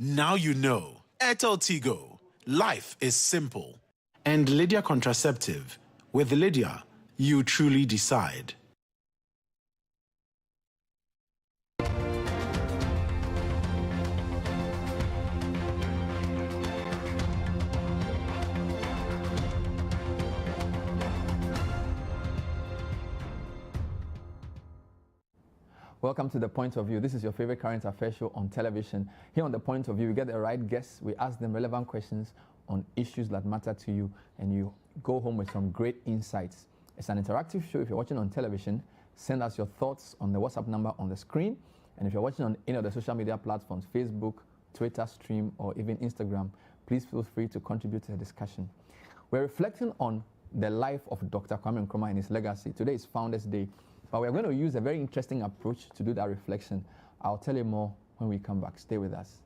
Now you know. Airtel Tigo. Life is simple. And Lydia Contraceptive. With Lydia, you truly decide. Welcome to The Point of View. This is your favorite current affairs show on television. Here on The Point of View, we get the right guests. We ask them relevant questions on issues that matter to you, and you go home with some great insights. It's an interactive show. If you're watching on television, send us your thoughts on the WhatsApp number on the screen. And if you're watching on any of the social media platforms, Facebook, Twitter stream, or even Instagram, please feel free to contribute to the discussion. We're reflecting on the life of Dr. Kwame Nkrumah and his legacy. Today is Founders Day. But we're going to use a very interesting approach to do that reflection. I'll tell you more when we come back. Stay with us.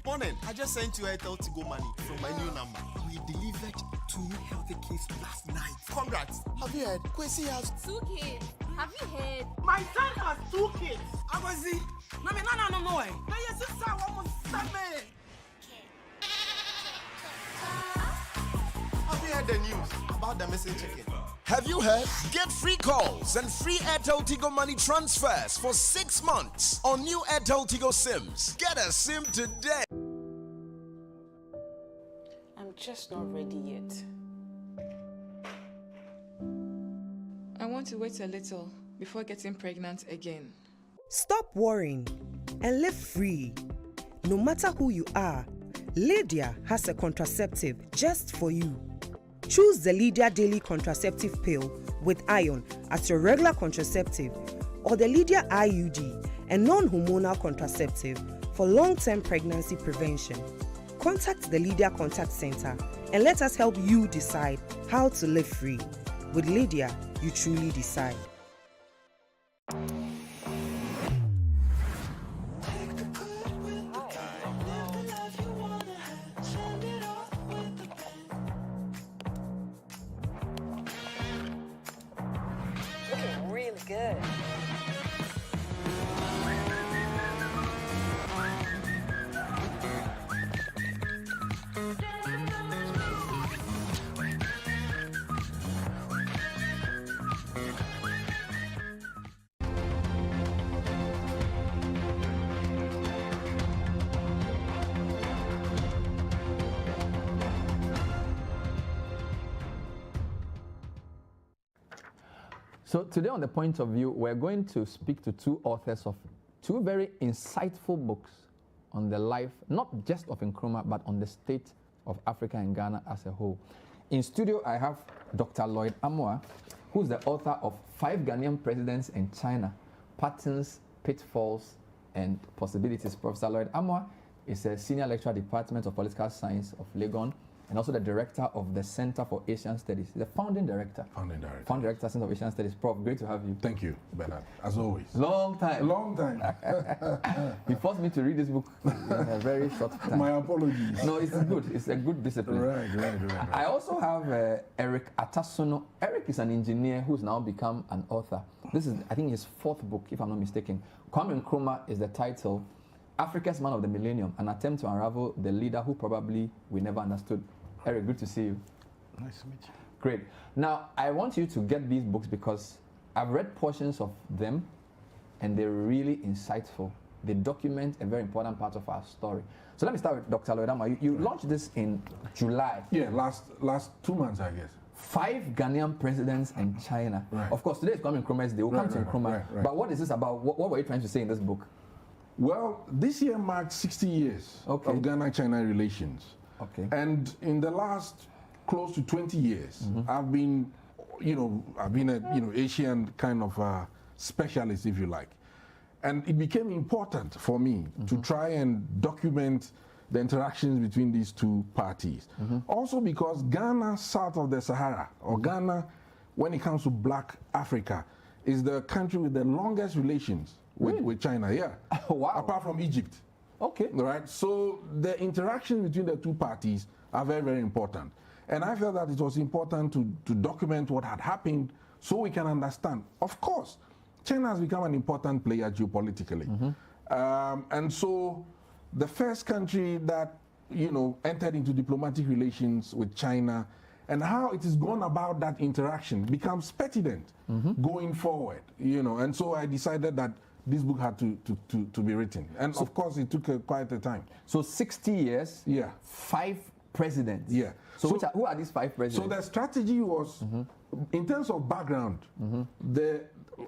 Morning. I just sent you Airtel Tigo money from my new number. We delivered 2 healthy kids last night. Congrats. Have you heard? Kwesi has 2 kids. Have you heard? My son has 2 kids. Abazi. No. No, your sister almost me. Have you heard the news about the missing chicken? Have you heard? Get free calls and free Airtel Tigo money transfers for 6 months on new Airtel Tigo SIMs. Get a SIM today. I'm just not ready yet. I want to wait a little before getting pregnant again. Stop worrying and live free. No matter who you are, Lydia has a contraceptive just for you. Choose the Lydia Daily Contraceptive Pill with iron as your regular contraceptive, or the Lydia IUD, a non-hormonal contraceptive for long-term pregnancy prevention. Contact the Lydia Contact Center and let us help you decide how to live free. With Lydia, you truly decide. So today on The Point of View, we're going to speak to 2 authors of 2 very insightful books on the life, not just of Nkrumah, but on the state of Africa and Ghana as a whole. In studio, I have Dr. Lloyd Amoah, who's the author of 5 Ghanaian Presidents in China, Patterns, Pitfalls, and Possibilities. Professor Lloyd Amoah is a senior lecturer at the Department of Political Science of Legon, and also the director of the Center for Asian Studies. He's the founding director. Founding director, Center for Asian Studies. Prof, great to have you. Thank you, Bernard, as always. Long time. He forced me to read this book in a very short time. My apologies. No, it's good. It's a good discipline. Right. I also have Eric Atta-Sonno. Eric is an engineer who's now become an author. This is, I think, his 4th book, if I'm not mistaken. Kwame Nkrumah is the title. Africa's Man of the Millennium, an attempt to unravel the leader who probably we never understood. Eric, good to see you. Nice to meet you. Great. Now, I want you to get these books because I've read portions of them and they're really insightful. They document a very important part of our story. So let me start with Dr. Lloyd Amoah. You launched this in July. Yeah, last 2 months, I guess. 5 Ghanaian presidents in China. Right. Of course, today is Kwame Nkrumah's day. We'll come to Nkrumah. Right. But what is this about? What were you trying to say in this book? Well, this year marks 60 years of Ghana-China relations. Okay. And in the last close to 20 years, I've been a Asian kind of specialist, if you like. And it became important for me to try and document the interactions between these 2 parties. Also because Ghana, south of the Sahara, or Ghana, when it comes to Black Africa, is the country with the longest relations with China, Wow. Apart from Egypt. Okay. Right? So the interaction between the two parties are very, very important. And I felt that it was important to document what had happened so we can understand. Of course, China has become an important player geopolitically. And so the first country that, entered into diplomatic relations with China and how it is gone about that interaction becomes pertinent going forward, And so I decided that this book had to be written. And of course, it took quite a time. So 60 years, yeah, 5 presidents. Yeah. So, who are these 5 presidents? So the strategy was, in terms of background,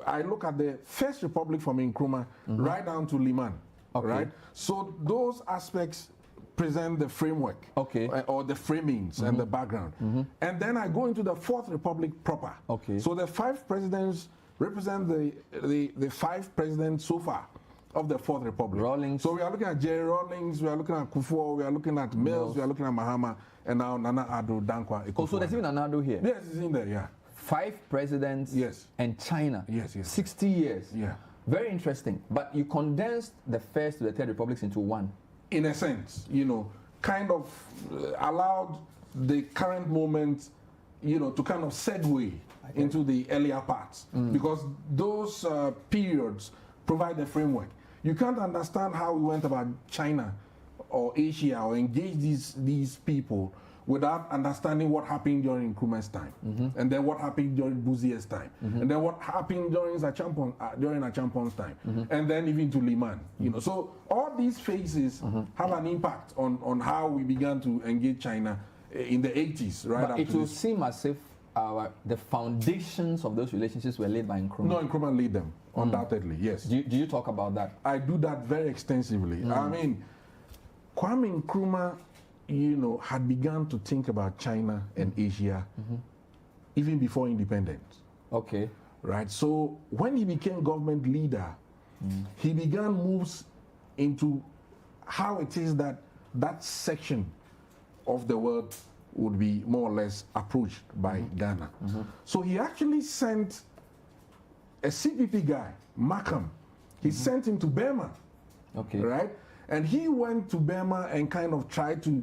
I look at the First Republic from Nkrumah right down to Liman, right? So those aspects present the framework, or the framings and the background. And then I go into the Fourth Republic proper. So the 5 presidents represent the 5 presidents so far of the Fourth Republic. Rawlings. So we are looking at Jerry Rawlings, we are looking at Kufuor, we are looking at Mills, we are looking at Mahama, and now Nana Addo Dankwa. Oh, so there's even Nana Addo here? Yes, it's in there, yeah. 5 presidents, yes, and China. Yes. 60 years. Yeah. Very interesting. But you condensed the First to the Third Republics into one. In a sense, kind of allowed the current moment, to kind of segue into the earlier parts. Because those periods provide the framework. You can't understand how we went about China or Asia or engage these people without understanding what happened during Nkrumah's time, and then what happened during Buzier's time, and then what happened during Achampon's time, and then even to Liman. So all these phases have an impact on how we began to engage China in the 80s, right? But it will seem as if the foundations of those relationships were laid by Nkrumah. No, Nkrumah laid them, undoubtedly, yes. Do you talk about that? I do that very extensively. I mean, Kwame Nkrumah, had begun to think about China and Asia even before independence. Okay. Right? So when he became government leader, he began moves into how it is that section of the world would be more or less approached by Ghana. So he actually sent a CPP guy, Markham. He sent him to Burma. Okay. Right? And he went to Burma and kind of tried to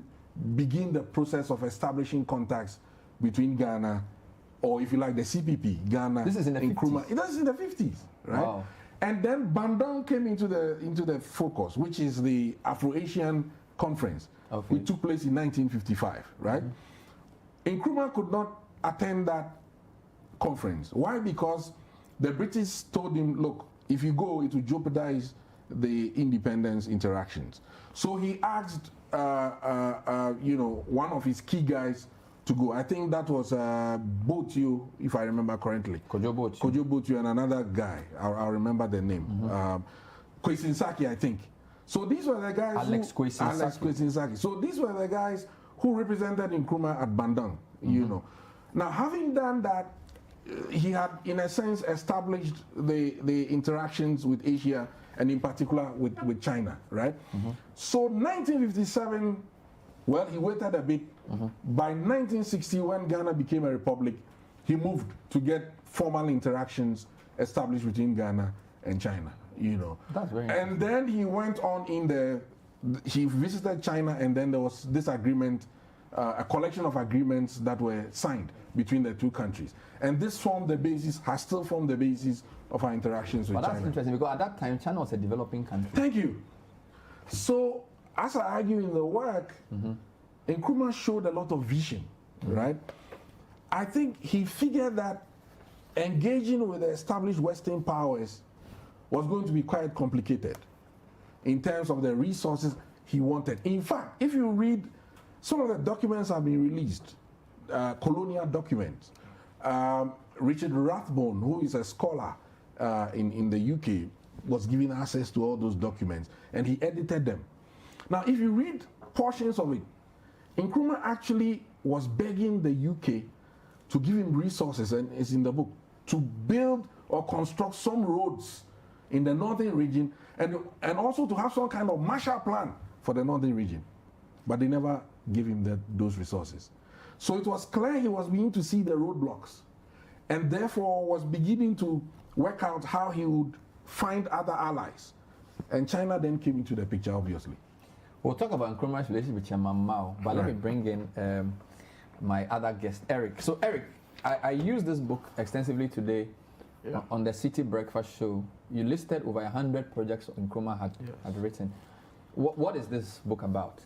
begin the process of establishing contacts between Ghana, or if you like, the CPP, Ghana. This is in the Nkrumah. 50s? It is in the 50s, right? Wow. And then Bandung came into the focus, which is the Afro-Asian Conference, which took place in 1955, right? Nkrumah could not attend that conference. Why? Because the British told him, look, if you go, it will jeopardize the independence interactions. So he asked, one of his key guys to go. I think that was Botio, if I remember correctly. Kojo Botio and another guy. I'll remember the name. Kwesinsaki, I think. So these were the guys Alex Kwesinsaki. So these were the guys who represented Nkrumah at Bandung, Now, having done that, he had, in a sense, established the interactions with Asia, and in particular with China, right? So 1957, well, he waited a bit. By 1960, when Ghana became a republic, he moved to get formal interactions established between Ghana and China, That's very And then he went on he visited China, and then there was this agreement, a collection of agreements that were signed between the two countries. And this has still formed the basis of our interactions with China. But that's interesting, because at that time, China was a developing country. Thank you. So, as I argue in the work, Nkrumah showed a lot of vision, right? I think he figured that engaging with the established Western powers was going to be quite complicated in terms of the resources he wanted. In fact, if you read some of the documents have been released, colonial documents, Richard Rathbone, who is a scholar in the UK, was given access to all those documents, and he edited them. Now, if you read portions of it, Nkrumah actually was begging the UK to give him resources, and it's in the book, to build or construct some roads in the northern region, and also to have some kind of Marshall Plan for the northern region. But they never gave him those resources. So it was clear he was beginning to see the roadblocks, and therefore was beginning to work out how he would find other allies And China then came into the picture, obviously. We'll talk about Nkrumah's relationship with Chairman Mao, but let me bring in my other guest, Eric. So, Eric, I used this book extensively today on the City Breakfast Show. You listed over 100 projects Nkrumah had written. What is this book about?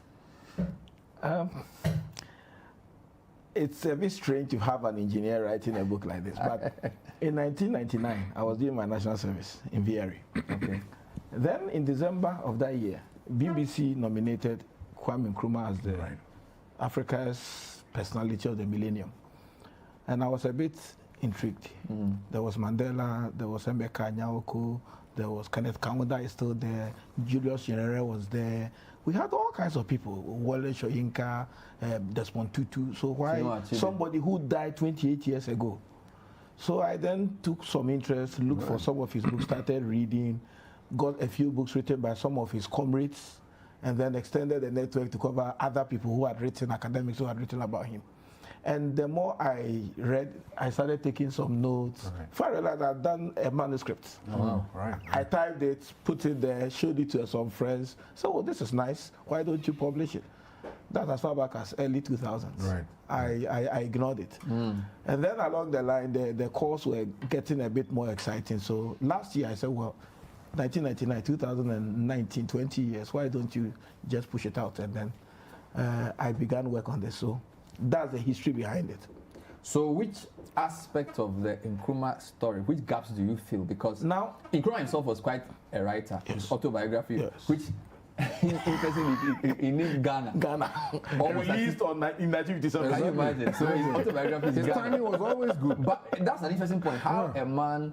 It's a bit strange to have an engineer writing a book like this, but in 1999, I was doing my national service in VRE. Okay. Then in December of that year, BBC nominated Kwame Nkrumah as the Africa's personality of the millennium. And I was a bit intrigued. There was Mandela, there was Emeka Nyaoko, there was Kenneth Kaunda is still there, Julius Nyerere was there. We had all kinds of people, Wole Soyinka, Desmond Tutu. So why somebody who died 28 years ago? So I then took some interest, looked for some of his books, started reading, got a few books written by some of his comrades, and then extended the network to cover other people who had written, academics who had written about him. And the more I read, I started taking some notes. Before I realized I'd done a manuscript. I typed it, put it there, showed it to some friends. So, well, this is nice. Why don't you publish it? That's as far back as early 2000s. I ignored it. And then along the line, the calls were getting a bit more exciting. So last year I said, well, 1999, 2019, 20 years, why don't you just push it out? And then I began work on this. So that's the history behind it. So which aspect of the Nkrumah story, which gaps do you feel? Because now Nkrumah himself was quite a writer, his autobiography, which interestingly he named Ghana. Released in 1957. Can you imagine? So his autobiography is his Ghana. timing was always good. But that's an interesting point. How a man's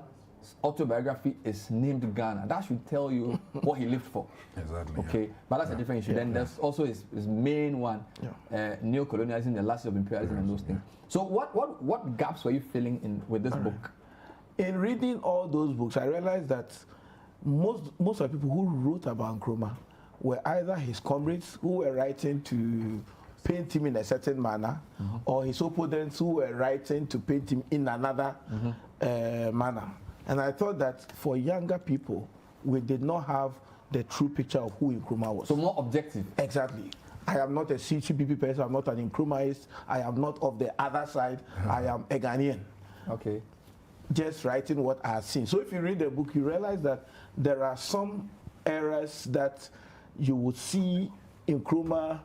autobiography is named Ghana. That should tell you what he lived for. Exactly. Okay, but that's a different issue. Then there's also his main one, neo-colonialism, the last of imperialism, and those things. So what gaps were you filling in with this book? In reading all those books, I realized that most of the people who wrote about Nkrumah were either his comrades who were writing to paint him in a certain manner, or his opponents who were writing to paint him in another manner. And I thought that for younger people, we did not have the true picture of who Nkrumah was. So more objective. Exactly. I am not a CCPP person, I'm not an Nkrumahist, I am not of the other side, I am a Ghanaian. Okay. Just writing what I have seen. So if you read the book, you realize that there are some errors that you would see Nkrumah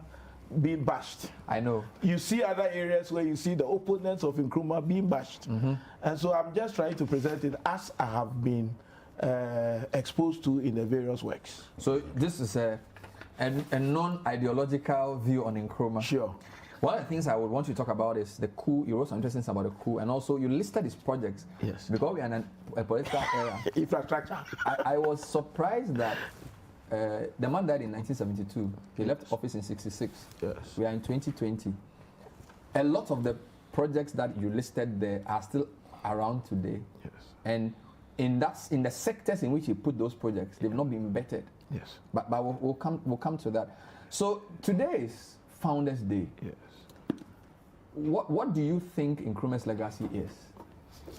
being bashed. I know. You see other areas where you see the opponents of Nkrumah being bashed. And so I'm just trying to present it as I have been exposed to in the various works. So this is a non-ideological view on Nkrumah. Sure. One of the things I would want you to talk about is the coup. You wrote some interesting things about the coup, and also you listed his projects. Yes. Because we are in a political era. Infrastructure. I was surprised that the man died in 1972. He left office in 66. Yes. We are in 2020. A lot of the projects that you listed there are still around today. Yes. And in the sectors in which he put those projects, they've not been vetted. Yes. But we'll come to that. So today is Founders Day. Yes. What do you think Nkrumah's legacy is,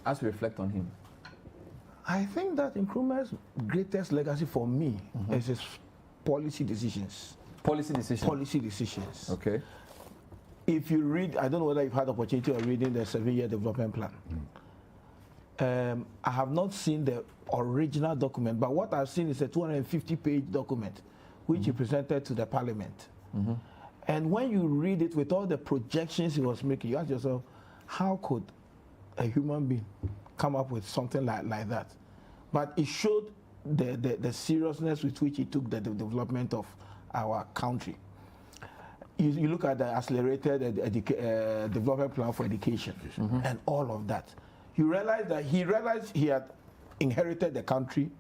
as we reflect on him? I think that Nkrumah's greatest legacy for me is his policy decisions. Policy decisions? Policy decisions. Okay. If you read, I don't know whether you've had the opportunity of reading the 7-year development plan. I have not seen the original document, but what I've seen is a 250-page document which he presented to the parliament. And when you read it with all the projections he was making, you ask yourself, how could a human being come up with something like that? But it showed the seriousness with which he took the development of our country. You look at the accelerated development plan for education and all of that. You realize that he realized he had inherited the country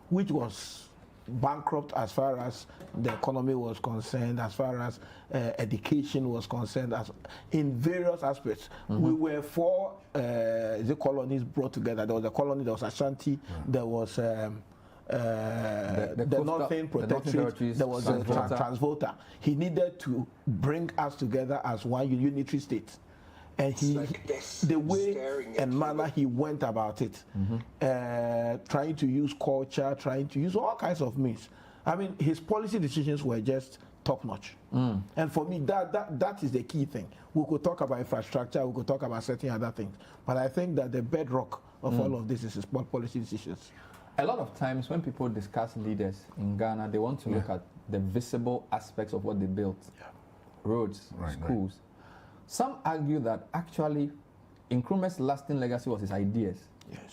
which was bankrupt as far as the economy was concerned, as far as education was concerned, as in various aspects. We were 4 the colonies brought together. There was a colony, there was Ashanti, there was the Northern Protectorate, there was Transvolta. He needed to bring us together as one unitary state. And the way and manner he went about it, trying to use culture, trying to use all kinds of means. I mean, his policy decisions were just top-notch. And for me, that is the key thing. We could talk about infrastructure, we could talk about certain other things, but I think that the bedrock of all of this is his policy decisions. A lot of times when people discuss leaders in Ghana, they want to look at the visible aspects of what they built. Roads, schools. Some argue that actually Nkrumah's lasting legacy was his ideas,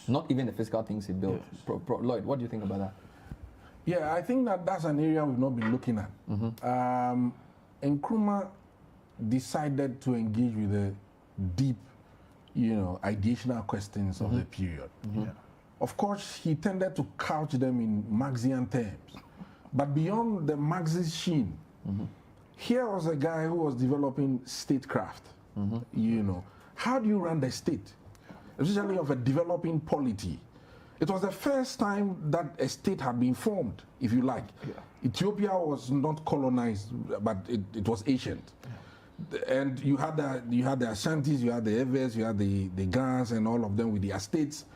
not even the physical things he built. Lloyd, what do you think about that? Yeah, I think that that's an area we've not been looking at. Nkrumah decided to engage with the deep, ideational questions of the period. Of course, he tended to couch them in Marxian terms. But beyond the Marxist sheen, here was a guy who was developing statecraft. How do you run the state? Especially of a developing polity. It was the first time that a state had been formed, if you like. Ethiopia was not colonized, but it was ancient. And you had the Ashantis, you had the Evers, you had the Gans, and all of them with their states.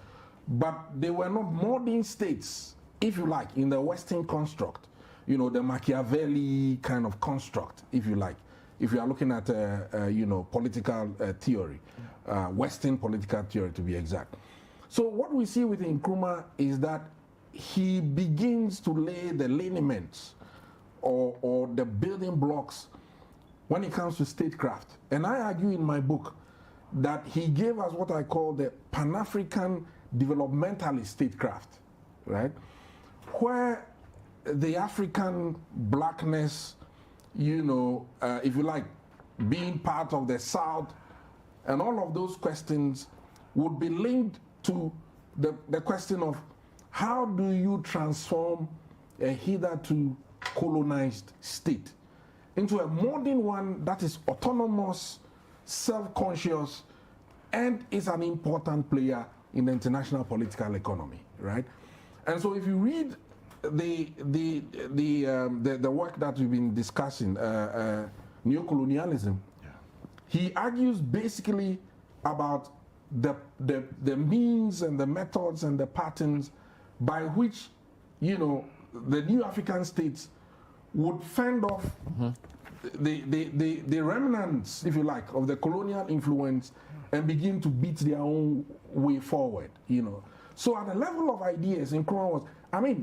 But they were not modern states, if you like, in the Western construct. The Machiavelli kind of construct, if you like. If you are looking at, political theory, Western political theory to be exact. So what we see with Nkrumah is that he begins to lay the lineaments or the building blocks when it comes to statecraft. And I argue in my book that he gave us what I call the Pan-African developmentalist statecraft, right? Where the African blackness, if you like, being part of the South, and all of those questions would be linked to the question of how do you transform a hitherto colonized state into a modern one that is autonomous, self-conscious, and is an important player in the international political economy, right? And so if you read the work that we've been discussing, neocolonialism, he argues basically about the means and the methods and the patterns by which, the new African states would fend off the remnants, if you like, of the colonial influence and begin to beat their own way forward, So at the level of ideas, Nkrumah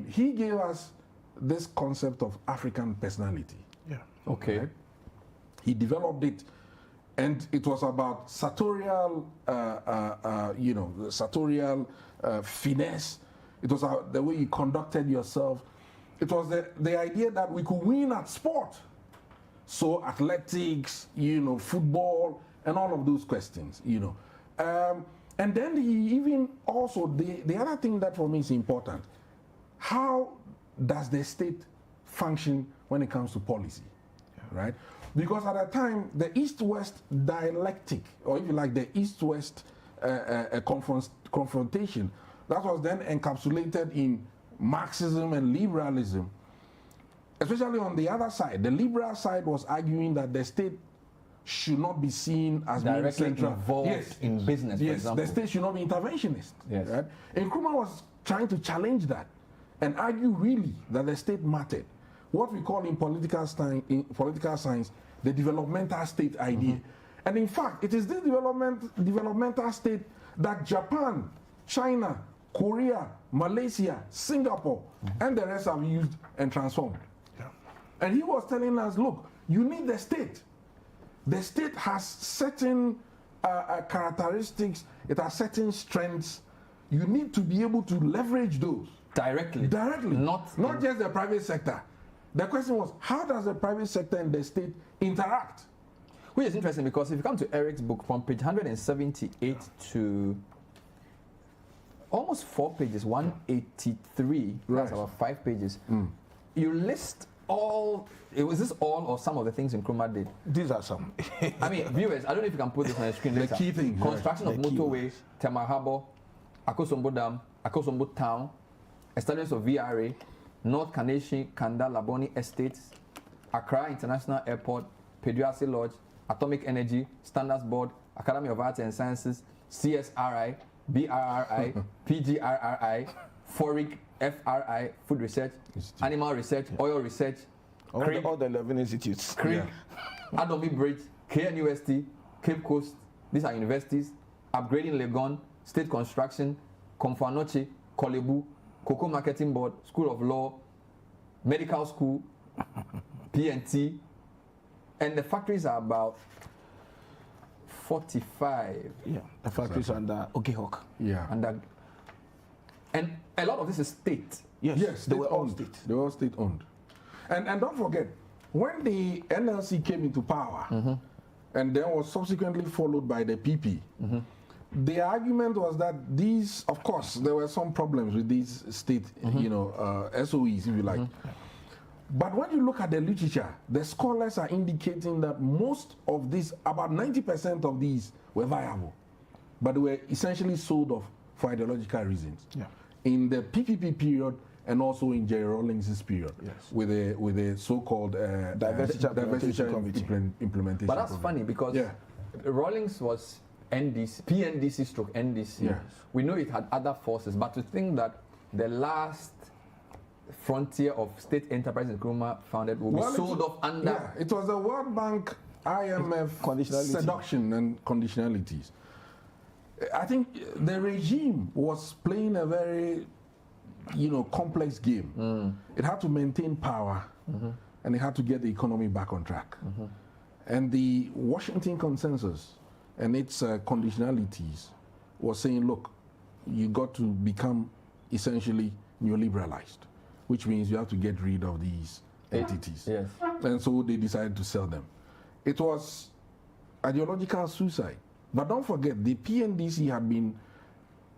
he gave us this concept of African personality. Okay. Right? He developed it, and it was about sartorial, finesse. It was the way you conducted yourself. It was the idea that we could win at sport. So athletics, football, and all of those questions, And then he even also, the other thing that for me is important, how does the state function when it comes to policy, right? Because at that time, the East-West dialectic, or if you like, the East-West confrontation, that was then encapsulated in Marxism and liberalism, especially on the other side. The liberal side was arguing that the state should not be seen as directly being central. involved in business, for example. The state should not be interventionist. Yes. Right? And Nkrumah was trying to challenge that and argue really that the state mattered. What we call in political science the developmental state idea. And in fact, it is this developmental state that Japan, China, Korea, Malaysia, Singapore, and the rest have used and transformed. And he was telling us, look, you need the state. The state has certain characteristics, it has certain strengths. You need to be able to leverage those. Directly. Not just the private sector. The question was, how does the private sector and the state interact? Which is interesting because if you come to Eric's book from page 178 to almost 4 pages, 183, that's about 5 pages, you list all, was this all or some of the things Nkrumah did? These are some. I mean, viewers, I don't know if you can put this on the screen later. The key things. Construction of motorway, Tema Harbour, Atta-Sonno Dam, Atta-Sonno Town, establishment of VRA, North Kaneshi, Kanda, Laboni Estates, Accra International Airport, Peduasi Lodge, Atomic Energy, Standards Board, Academy of Arts and Sciences, CSRI, BRRI, PGRRI, FORIC, FRI, Food Research, Animal Research, Oil Research, all the 11 institutes. CRIG, Adobe Bridge, KNUST, Cape Coast, these are universities, Upgrading Legon, State Construction, Komfanoche, Kolebu, Cocoa Marketing Board, School of Law, Medical School, PNT, and the factories are about 45. Yeah, the factories under Okehawk. Yeah. And a lot of this is state. Yes, they were all state. They were all state owned. And don't forget, when the NLC came into power, and then was subsequently followed by the PP, the argument was that these, of course, there were some problems with these state, SOEs, if you like. But when you look at the literature, the scholars are indicating that most of these, about 90% of these, were viable, but they were essentially sold off for ideological reasons. Yeah. In the PPP period, and also in Jerry Rawlings' period, with a so-called Diversity implementation. But that's funny because Rawlings was PNDC stroke NDC. Yes. We know it had other forces, but to think that the last frontier of state enterprise Nkrumah founded will be sold off under... Yeah, it was the World Bank, IMF seduction and conditionalities. I think the regime was playing a very, complex game. It had to maintain power, and it had to get the economy back on track. And the Washington Consensus and its conditionalities was saying, look, you got to become essentially neoliberalized, which means you have to get rid of these entities. Yes. And so they decided to sell them. It was ideological suicide. But don't forget, the PNDC had been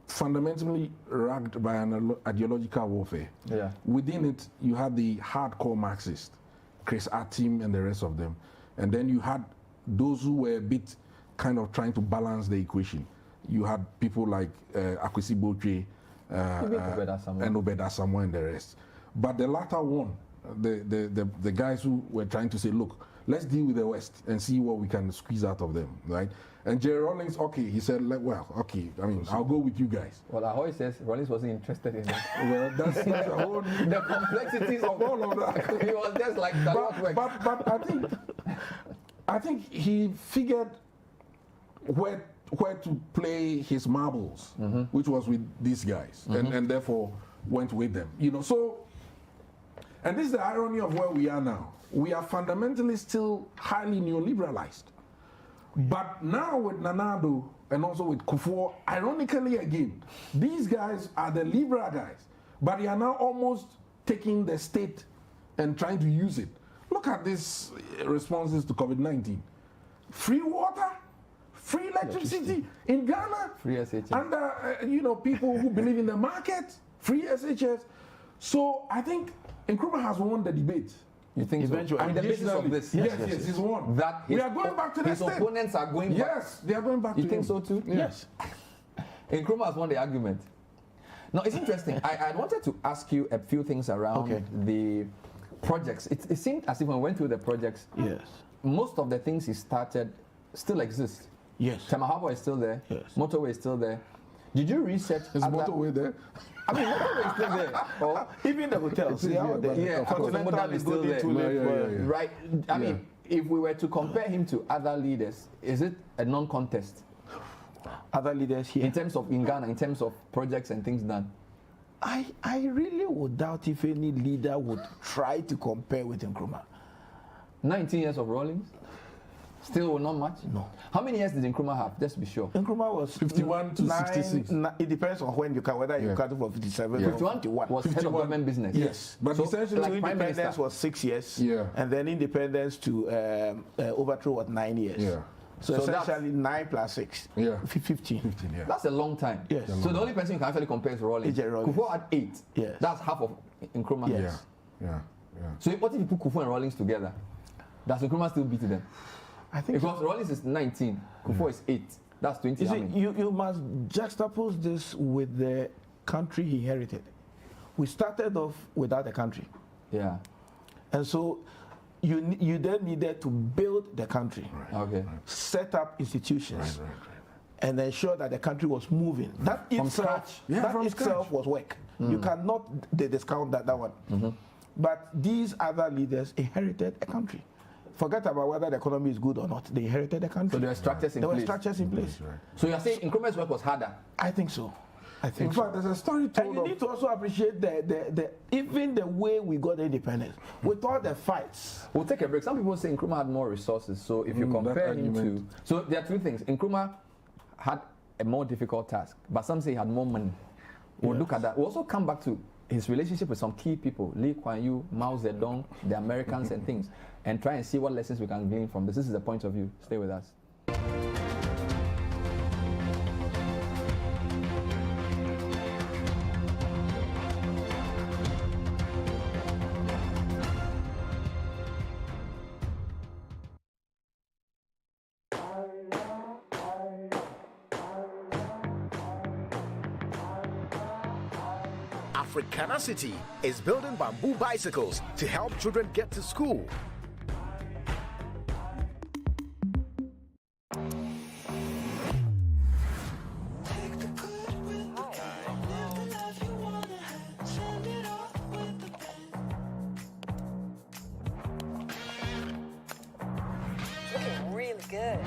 fundamentally racked by an ideological warfare. Yeah. Within it, you had the hardcore Marxists, Chris Atim and the rest of them. And then you had those who were a bit kind of trying to balance the equation. You had people like Akwesi Botwe and Obed Asamoah and the rest. But the latter one, the guys who were trying to say, look, let's deal with the West and see what we can squeeze out of them, right? And Jerry Rawlings, he said, well, I'll go with you guys. Well, Ahoy says Rawlings wasn't interested in it. Well, that's a whole... the complexities of all of that. He was just like, but I think he figured where to play his marbles, which was with these guys, and therefore went with them. So, and this is the irony of where we are now. We are fundamentally still highly neoliberalized. But now with Nana Addo and also with Kufuor, ironically again, these guys are the liberal guys, but they are now almost taking the state and trying to use it. Look at these responses to COVID-19. Free water, free electricity in Ghana, free SHS. Under people who believe in the market, free SHS. So I think Nkrumah has won the debate. You think eventually? So? And the basis of this, yes, he's won. That we are going back to the his state. Opponents are going back. Yes, they are going back. You think so too? Yes. Nkrumah has won the argument. Now it's interesting. I wanted to ask you a few things around the projects. It seemed as if when we went through the projects, most of the things he started still exist. Yes. Tema Harbour is still there. Yes. Motorway is still there. Did you research? Is motorway there? I mean, motorway is still there. Or even the hotels. Continental is still there. Right. I mean, if we were to compare him to other leaders, is it a non-contest? Other leaders here? In terms of in Ghana, in terms of projects and things done? I really would doubt if any leader would try to compare with Nkrumah. 19 years of Rawlings? Still not much? No. How many years did Nkrumah have? Just to be sure. Nkrumah was 51 to 66. It depends on when you count, whether you count it from 57 or 51. Was head of government business. Yes. But essentially, like independence was 6 years. Yeah. And then independence to overthrow was 9 years. Yeah. So essentially 9 plus 6. Yeah. 15. 15, yeah. That's a long time. Yes. So the only person you can actually compare is Rawlings. Kufuor had 8. Yes. That's half of Nkrumah. Yes. Yeah. So what if you put Kufuor and Rawlings together? Does Nkrumah still beat them? I think because Rawlings is 19, Kufuor is 8. That's 20. You must juxtapose this with the country he inherited. We started off without a country. Yeah. And so you then needed to build the country. Okay. Set up institutions. and ensure that the country was moving. That From itself, scratch. that itself was work. You cannot discount that one. But these other leaders inherited a country. Forget about whether the economy is good or not. They inherited the country. So there were structures in place. There were structures in place. Right. So you're saying Nkrumah's work was harder? I think so. I think In so. fact, there's a story told And you need to also appreciate even the way we got independence, with all the fights. We'll take a break. Some people say Nkrumah had more resources. So if you compare him to... So there are two things. Nkrumah had a more difficult task, but some say he had more money. We'll look at that. We'll also come back to his relationship with some key people, Lee Kuan Yew, Mao Zedong, the Americans and things, and try and see what lessons we can glean from this. This is the point of view. Stay with us. Africana City is building bamboo bicycles to help children get to school. Looking really good.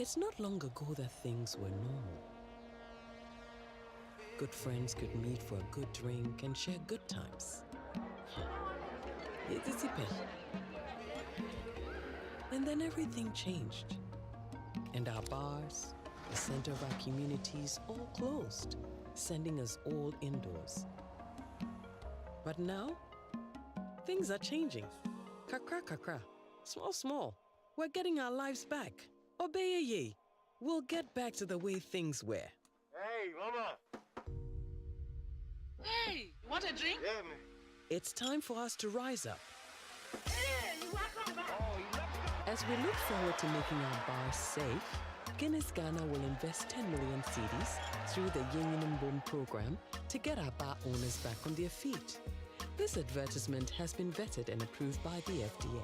It's not long ago that things were normal. Good friends could meet for a good drink and share good times. And then everything changed. And our bars, the center of our communities, all closed, sending us all indoors. But now, things are changing. Kakra kakra, small small. We're getting our lives back. Obey ye. We'll get back to the way things were. Hey, mama. Hey, you want a drink? Yeah, man. It's time for us to rise up. Hey, you welcome back. As we look forward to making our bars safe, Guinness Ghana will invest 10 million cedis through the Yin Boom program to get our bar owners back on their feet. This advertisement has been vetted and approved by the FDA.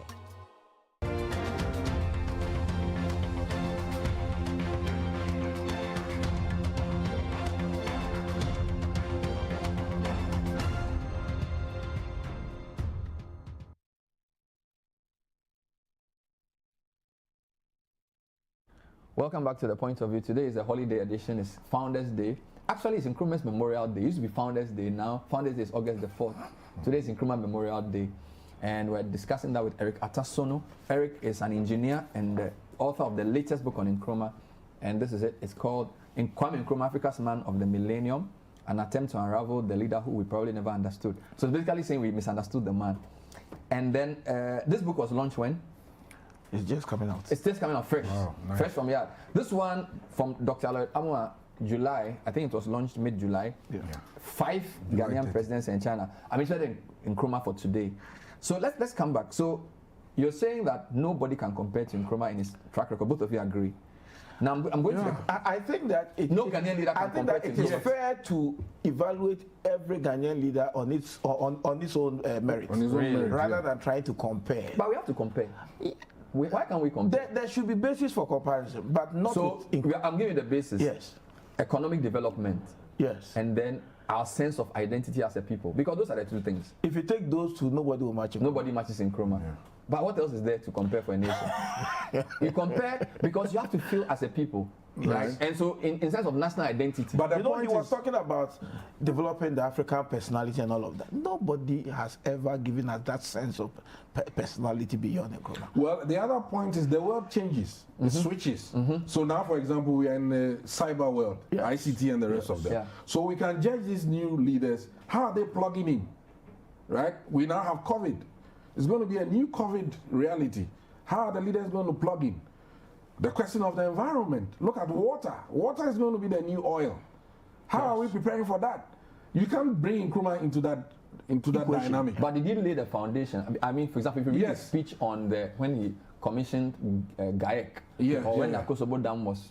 Welcome back to The Point of View. Today is a holiday edition. It's Founders Day. Actually, it's Nkrumah's Memorial Day. It used to be Founders Day. Now, Founders Day is August the 4th. Today is Nkrumah Memorial Day. And we're discussing that with Eric Atta-Sonno. Eric is an engineer and the author of the latest book on Nkrumah. And this is it. It's called Kwame Nkrumah, Africa's Man of the Millennium, an attempt to unravel the leader who we probably never understood. So it's basically saying we misunderstood the man. And then this book was launched when? It's just coming out. It's just coming out fresh. Wow, nice. Fresh from here. This one from Dr. Lloyd Amoah, July. I think it was launched mid-July. Yeah. 5 Ghanaian presidents in China. I'm interested in Nkrumah for today. So let's come back. So you're saying that nobody can compare to Nkrumah in his track record. Both of you agree. Now I'm going to. I think that no Ghanaian leader can compare to it is fair to evaluate every Ghanaian leader on its own merit, On his own merit, rather than trying to compare. But we have to compare. Why can't we compare? There should be basis for comparison, but not. So I'm giving you the basis. Yes. Economic development. Yes. And then our sense of identity as a people, because those are the two things. If you take those two, nobody will match. Nobody matches Nkrumah. Yeah. But what else is there to compare for a nation? You compare because you have to feel as a people. Right. And so in sense of national identity. But he was talking about developing the African personality and all of that. Nobody has ever given us that sense of personality beyond Nkrumah. Well, the other point is the world changes, it switches. So now, for example, we are in the cyber world, ICT and the rest of them. Yeah. So we can judge these new leaders. How are they plugging in? Right? We now have COVID. It's going to be a new COVID reality. How are the leaders going to plug in? The question of the environment. Look at water. Water is going to be the new oil. How are we preparing for that? You can't bring Nkrumah into that dynamic. But did he lay the foundation? I mean, for example, if you read his speech on when he commissioned GAEC, or when the Kosovo Dam was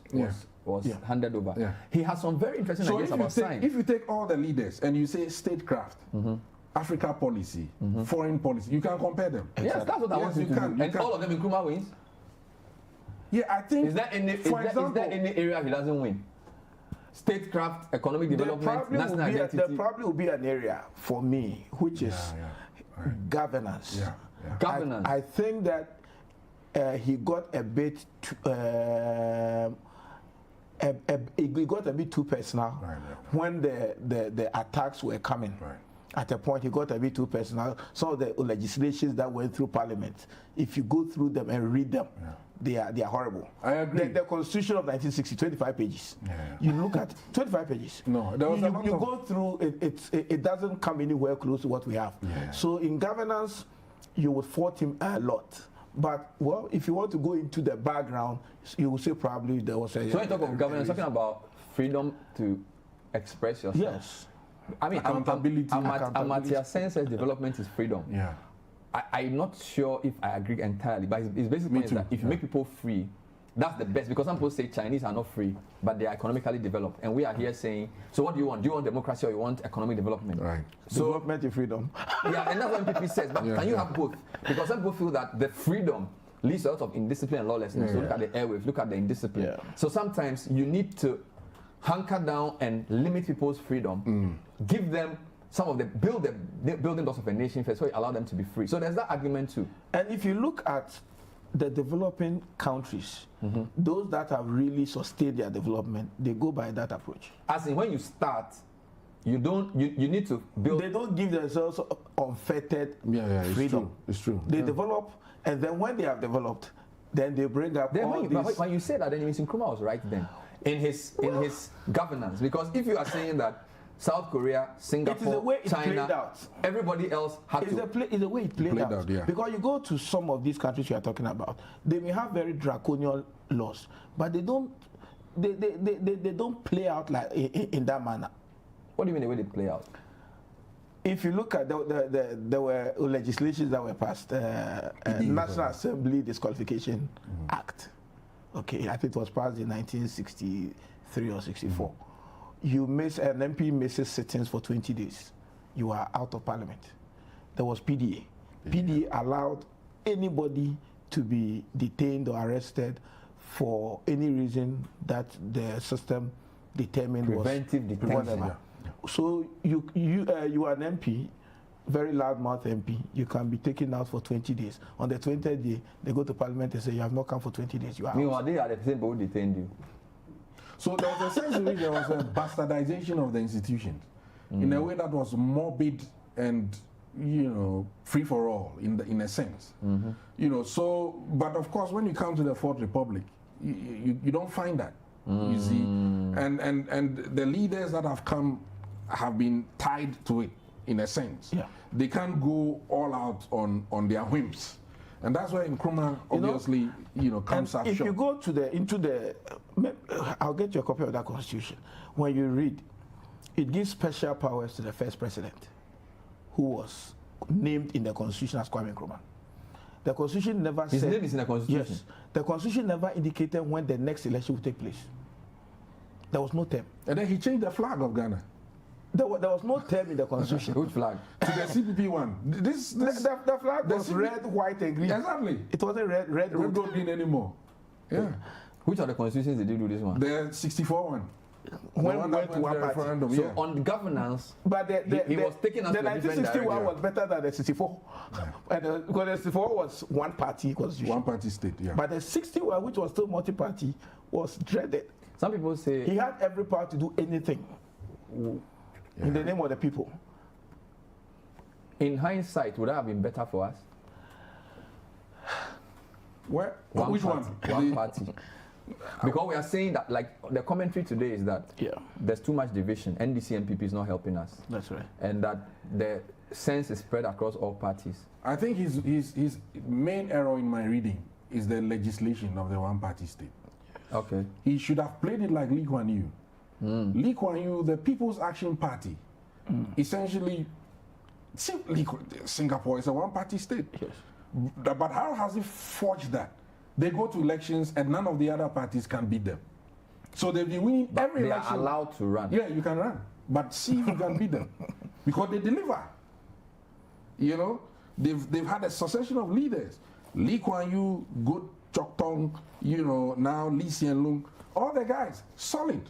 handed over. Yeah. He has some very interesting ideas about science. If you take all the leaders and you say statecraft, Africa policy, foreign policy, you can compare them. Yes, that's what I want you to do. And all of them, Nkrumah wins? Yeah, I think. Is there any area he doesn't win? Statecraft, economic development, national identity. There probably will be an area for me, which is governance. Governance. I think that he got a bit too personal when the attacks were coming. At a point, he got a bit too personal. Some of the legislations that went through Parliament, if you go through them and read them, they are horrible. I agree. The Constitution of 1960, 25 pages. You look at 25 pages. No, there was you go through it doesn't come anywhere close to what we have. So in governance, you would fault him a lot. But well, if you want to go into the background, you will say probably there was a. So when you talk of governance, talking about freedom to express yourself. Yes. I mean, accountability. Amartya Sen says development is freedom. Yeah. I'm not sure if I agree entirely, but his basic point is that if you make people free, that's the best. Because some people say Chinese are not free, but they are economically developed. And we are here saying, so what do you want? Do you want democracy or you want economic development? Right. So, development is freedom. Yeah, and that's what MPP says. But can you have both? Because some people feel that the freedom leads to a lot of indiscipline and lawlessness. So look at the airwaves, look at the indiscipline. So sometimes you need to hunker down and limit people's freedom, give them some of the building blocks of a nation first, so allow them to be free. So there's that argument too. And if you look at the developing countries, those that have really sustained their development, they go by that approach. As in when you start, you need to build. They don't give themselves unfettered freedom. It's true. They develop, and then when they have developed, then they bring up all these. When you say that, then it means Nkrumah was right then in his governance, because if you are saying that South Korea, Singapore, China, everybody else had to. It's the way it played out. Because you go to some of these countries you are talking about, they may have very draconian laws, but they don't play out like in that manner. What do you mean the way they play out? If you look at there were legislations that were passed, National Assembly Disqualification Act. Okay, I think it was passed in 1963 or 64. You miss an MP misses sittings for 20 days, you are out of Parliament. There was PDA. PDA allowed anybody to be detained or arrested for any reason that the system determined preventive detention. So you are an MP, very loudmouth MP. You can be taken out for 20 days. On the 20th day, they go to Parliament and say you have not come for 20 days. You are meanwhile, they are the same people who detained you. So there was a sense in which there was a bastardization of the institutions in a way that was morbid and free for all in a sense. So but of course when you come to the Fourth Republic, you don't find that. You see, and the leaders that have come have been tied to it in a sense. They can't go all out on their whims. And that's why Nkrumah obviously, comes up short. If you go into the, I'll get you a copy of that constitution. When you read, it gives special powers to the first president, who was named in the constitution as Kwame Nkrumah. The constitution never said. His name is in the constitution. Yes, the constitution never indicated when the next election would take place. There was no term. And then he changed the flag of Ghana. There was no term in the constitution. Which flag? To the CPP one. The flag was red, white, and green. Exactly. It wasn't red, gold, green anymore. Yeah. Which of the constitutions did you do this one? The 64 one. When we went to one party. So on the governance, but he was taking us the to a different 1961 was better than the 64. And because the 64 was one party constitution. One party state, yeah. But the 61, which was still multi-party, was dreaded. Some people say he had every power to do anything in the name of the people. In hindsight, would that have been better for us? Where? Which one? One party. Because we are saying that, like, the commentary today is that there's too much division. NDC and NPP is not helping us. That's right. And that the sense is spread across all parties. I think his main error in my reading is the legislation of the one-party state. Okay. He should have played it like Lee Kuan Yew. Lee Kuan Yew, the People's Action Party, essentially, Singapore is a one-party state. Yes. But how has he forged that? they go to elections and none of the other parties can beat them. So they'll be winning every election. They are allowed to run. Yeah, you can run. But see if you can beat them. Because they deliver. You know, they've had a succession of leaders. Lee Kuan Yew, Good Chok Tong, you know, now Lee Hsien Loong, all the guys, solid.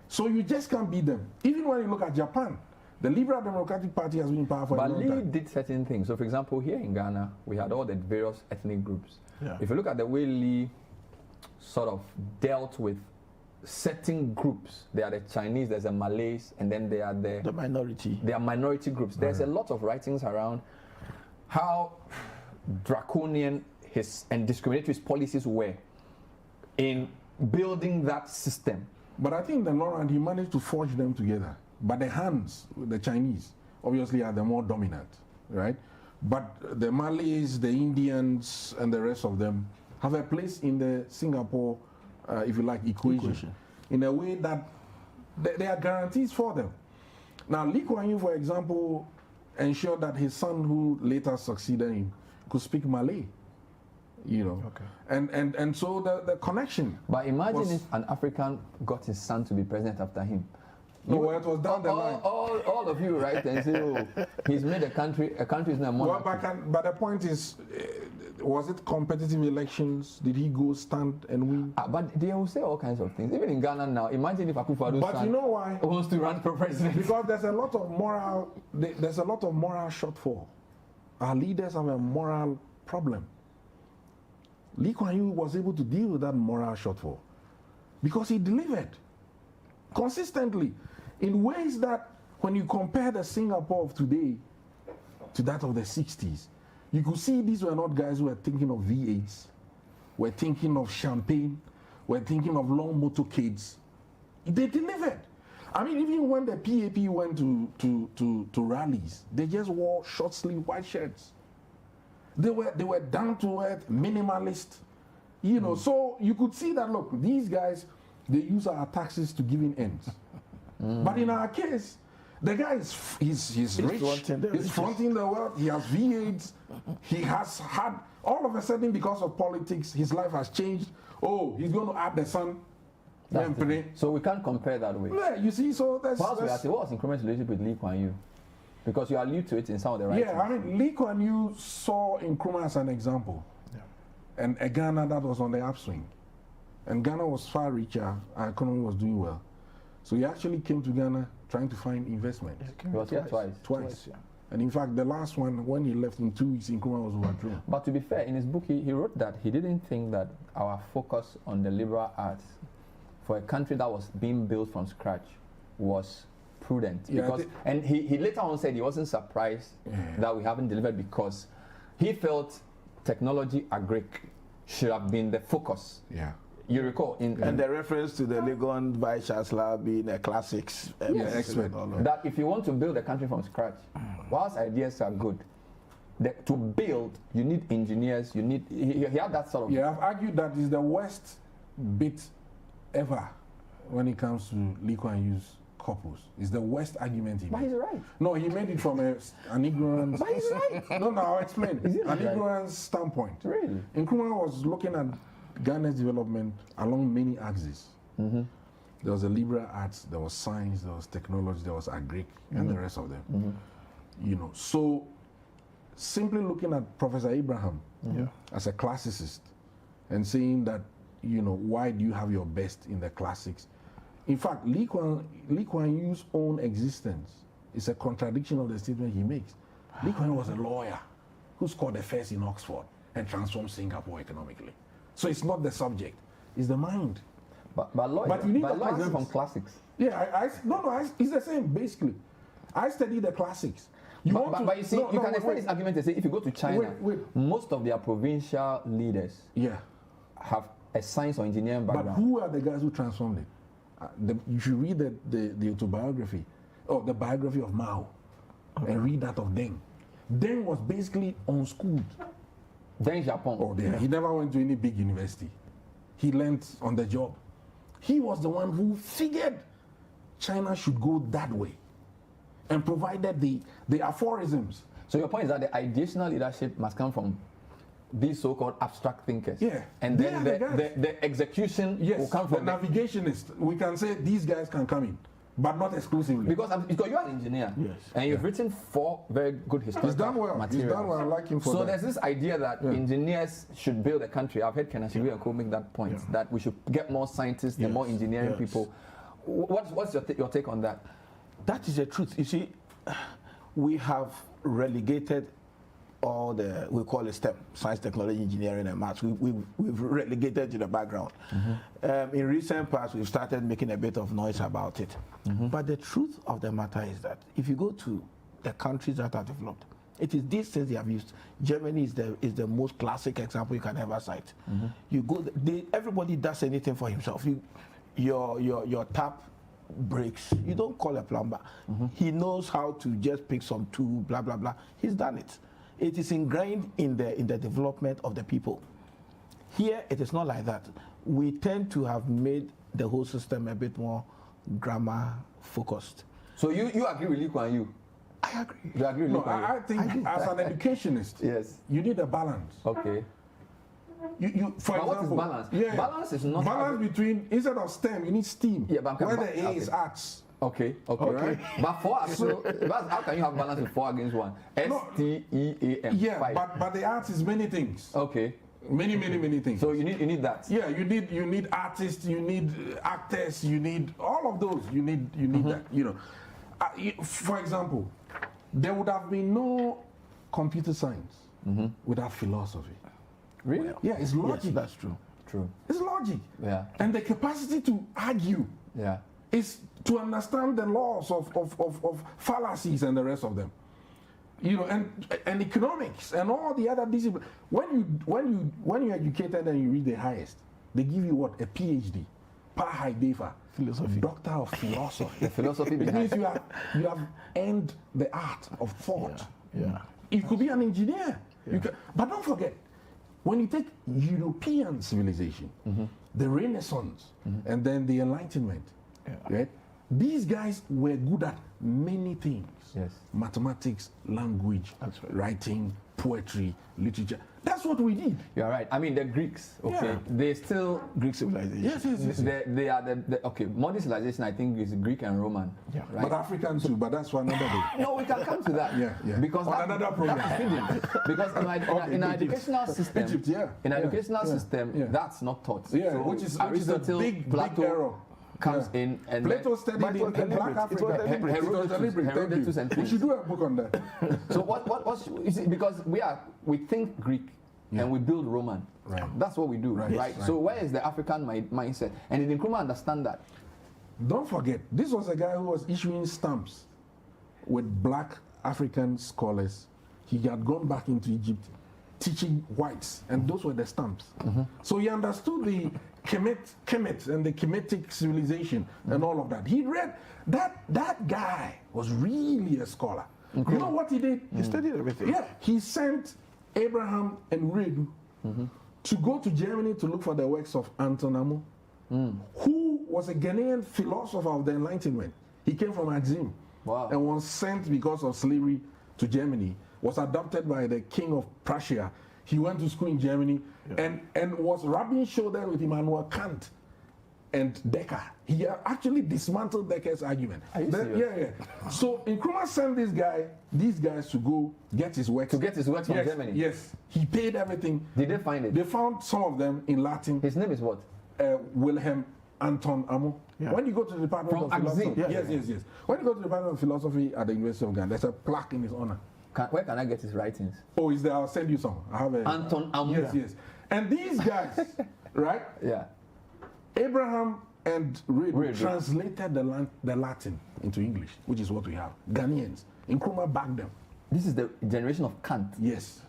So you just can't beat them. Even when you look at Japan, the Liberal Democratic Party has been powerful. But Lee did certain things. So for example, here in Ghana, we had all the various ethnic groups. Yeah. If you look at the way Lee sort of dealt with certain groups, there are the Chinese, there's the Malays, and then there are the minority. There are minority groups. There's a lot of writings around how draconian and discriminatory his policies were in building that system. But I think in the long run, he managed to forge them together. But the Hans, the Chinese, obviously are the more dominant, right? But the Malays, the Indians, and the rest of them have a place in the Singapore, if you like, equation. In a way that there are guarantees for them. Now, Lee Kuan Yew, for example, ensured that his son, who later succeeded him, could speak Malay. You know, and so the connection. But imagine if an African got his son to be president after him. No, it was down the line. All of you, right? And say, oh, he's made a country is not monarchy. Well, but the point is, was it competitive elections? Did he go stand and win? But they will say all kinds of things. Even in Ghana now, imagine if Akufo-Addo's son you know why? wants to run for president. Because there's a lot of moral shortfall. Our leaders have a moral problem. Lee Kuan Yew was able to deal with that moral shortfall because he delivered consistently in ways that when you compare the Singapore of today to that of the 60s, you could see these were not guys who were thinking of V8s, were thinking of champagne, were thinking of long motorcades. They delivered. I mean, even when the PAP went to rallies, they just wore short sleeve white shirts. They were down to earth, minimalist, you know. So you could see that, look, these guys, they use our taxes to give in ends. But in our case, the guy he's rich, he's fronting the world, he has V8s, he has had, all of a sudden because of politics, his life has changed. Oh, he's going to add the son. So we can't compare that way. Yeah, you see, so that's... What was Nkrumah's relationship with Lee Kuan Yew? Because you allude to it in some of the writings. Yeah, I mean, Lee Kuan Yew saw Nkrumah as an example. Yeah. And a Ghana that was on the upswing. And Ghana was far richer, our economy was doing well. So he actually came to Ghana trying to find investment. He was here Twice. Yeah. And in fact, the last one, when he left in 2 weeks, Nkrumah was overthrown. But to be fair, in his book, he wrote that he didn't think that our focus on the liberal arts for a country that was being built from scratch was prudent. Because, and he later on said he wasn't surprised that we haven't delivered because he felt technology agric should have been the focus. Yeah. You recall and the reference to the Legon Vice Chancellor being a classics expert. That if you want to build a country from scratch, whilst ideas are good, to build you need engineers. You need he had that sort of. Yeah, I've argued that is the worst bit ever when it comes to Lee Kuan Yew's corpus. It's the worst argument he made. But he's right. No, he made it from an ignorant. But he's right. No, I'll explain. An ignorant standpoint. Really? Nkrumah was looking at Ghana's development along many axes. There was the liberal arts, there was science, there was technology, there was agric, and the rest of them. You know, so simply looking at Professor Abraham as a classicist and saying that, you know, why do you have your best in the classics? In fact, Lee Kuan Yew's own existence is a contradiction of the statement he makes. Lee Kuan Yew was a lawyer who scored the first in Oxford and transformed Singapore economically. So it's not the subject, it's the mind. But Lloyd is from classics. Yeah, it's the same, basically. I study the classics. But you see, you can explain this argument and say, if you go to China, most of their provincial leaders have a science or engineering background. But who are the guys who transformed it? You should read the autobiography, or the biography of Mao, and read that of Deng. Deng was basically unschooled. Deng Xiaoping. He never went to any big university. He learned on the job. He was the one who figured China should go that way and provided the aphorisms. So your point is that the ideational leadership must come from these so-called abstract thinkers. Yeah. And then the execution will come from the navigationists. We can say these guys can come in, but not exclusively. Because you're an engineer, and you've written 4 very good historical materials. He's done well. I like him for that. So there's this idea that engineers should build a country. I've heard Kenneth and Co make that point, that we should get more scientists and more engineering people. What's your take on that? That is the truth. You see, we have relegated all we call it STEM, science, technology, engineering, and maths. We've relegated to the background. In recent past, we've started making a bit of noise about it. But the truth of the matter is that if you go to the countries that are developed, it is these things they have used. Germany is the most classic example you can ever cite. You go, everybody does anything for himself. Your tap breaks, you don't call a plumber. He knows how to just pick some tool, blah blah blah. He's done it. It is ingrained in the development of the people. Here, it is not like that. We tend to have made the whole system a bit more grammar focused. So you agree with Lee Kuan Yew? I agree. You agree with Lee Kuan Yew? I think as an educationist, you need a balance. Okay. For example, what is balance? Balance is not balance between, instead of STEM, you need STEAM. Yeah, but where the A is arts. Okay. Right? But 4, so how can you have balance with 4 against 1? STEAM. Yeah, but the arts is many things. Okay. Many things. So you need that. Yeah, you need artists, you need actors, you need all of those. You need that. You know, for example, there would have been no computer science without philosophy. Really? Yeah, it's logic. Yes, that's true. True. It's logic. Yeah. And the capacity to argue. Yeah. Is to understand the laws of fallacies and the rest of them. You know, and economics and all the other disciplines. When you're educated and you read the highest, they give you what? A PhD. Philosophy. Doctor of philosophy. The philosophy it means you have earned the art of thought. Yeah. You could be an engineer. Yeah. But don't forget, when you take European civilization, the Renaissance, and then the Enlightenment, right? These guys were good at many things. Yes. Mathematics, language, writing, poetry, literature. That's what we did. You're right. I mean, the Greeks, okay, they still Greek civilization. Yes. They are okay. Modern civilization, I think, is Greek and Roman. Yeah. Right? But African too. But that's for another day. No, we can come to that. Yeah. Because on another program. Because in our educational system, Egypt, in our educational system, that's not taught. Yeah, so which is Aristotle, a big Plato error. Comes in and Plato studied in Black Africa. Herodotus and we should do a book on that. So what's because we think Greek and we build Roman. Right. That's what we do, right? So where is the African mindset? And did Nkrumah understand that? Don't forget, this was a guy who was issuing stamps with black African scholars. He had gone back into Egypt teaching whites, and those were the stamps. So he understood the Kemet and the Kemetic civilization and all of that. He read that guy was really a scholar. You know what he did? He studied everything. Yeah, he sent Abraham and Redu to go to Germany to look for the works of Atta-Sonno, who was a Ghanaian philosopher of the Enlightenment. He came from Axim and was sent because of slavery to Germany, was adopted by the king of Prussia. He went to school in Germany and was rubbing shoulders with Immanuel Kant and Decker. He actually dismantled Decker's argument. So Nkrumah sent these guys to go get his works. To get his works from Germany? Yes. He paid everything. Did they find it? They found some of them in Latin. His name is what? Wilhelm Anton Amoah. Yeah. When you go to the Department of Philosophy, yes. When you go to the Department of Philosophy at the University of Ghana, there's a plaque in his honor. Where can I get his writings? Oh, is there? I'll send you some. I have Anton Amoah. Yes. And these guys, right? Yeah. Abraham and Reid translated the Latin into English, which is what we have. Ghanaians. Nkrumah backed them. This is the generation of Kant. Yes.